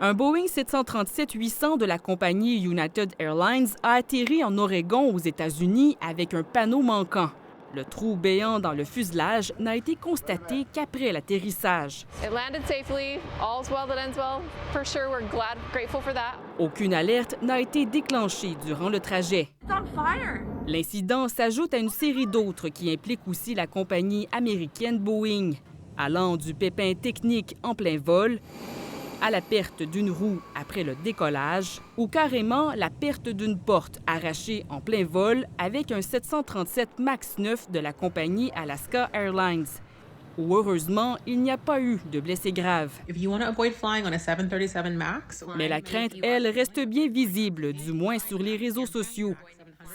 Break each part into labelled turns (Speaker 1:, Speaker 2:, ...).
Speaker 1: Un Boeing 737-800 de la compagnie United Airlines a atterri en Oregon aux États-Unis avec un panneau manquant. Le trou béant dans le fuselage n'a été constaté qu'après l'atterrissage. Aucune alerte n'a été déclenchée durant le trajet. L'incident s'ajoute à une série d'autres qui impliquent aussi la compagnie américaine Boeing, allant du pépin technique en plein vol à la perte d'une roue après le décollage ou carrément la perte d'une porte arrachée en plein vol avec un 737 MAX 9 de la compagnie Alaska Airlines, où heureusement, il n'y a pas eu de blessés graves. Mais la crainte, elle, reste bien visible, du moins sur les réseaux sociaux.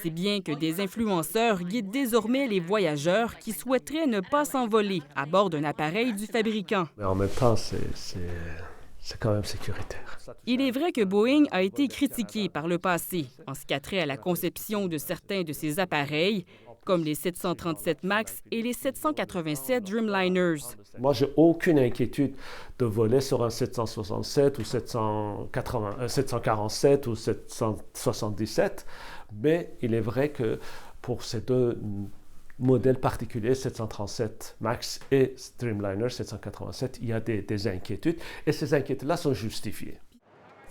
Speaker 1: Si bien que des influenceurs guident désormais les voyageurs qui souhaiteraient ne pas s'envoler à bord d'un appareil du fabricant.
Speaker 2: Mais en même temps, c'est quand même sécuritaire.
Speaker 1: Il est vrai que Boeing a été critiqué par le passé en ce qui a trait à la conception de certains de ses appareils, comme les 737 MAX et les 787 Dreamliners.
Speaker 2: Moi, j'ai aucune inquiétude de voler sur un 767 ou 747 ou 777, mais il est vrai que pour ces deux modèles particuliers, 737 MAX et Dreamliner 787, il y a des inquiétudes et ces inquiétudes-là sont justifiées.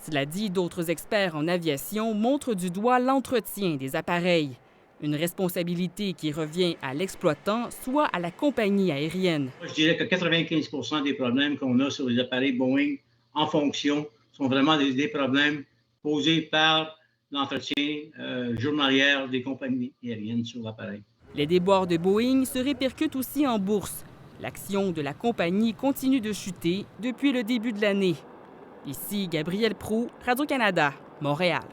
Speaker 1: Cela dit, d'autres experts en aviation montrent du doigt l'entretien des appareils. Une responsabilité qui revient à l'exploitant, soit à la compagnie aérienne.
Speaker 3: Je dirais que 95% des problèmes qu'on a sur les appareils Boeing en fonction sont vraiment des problèmes posés par l'entretien journalier des compagnies aériennes sur l'appareil.
Speaker 1: Les déboires de Boeing se répercutent aussi en bourse. L'action de la compagnie continue de chuter depuis le début de l'année. Ici Gabriel Proulx, Radio-Canada, Montréal.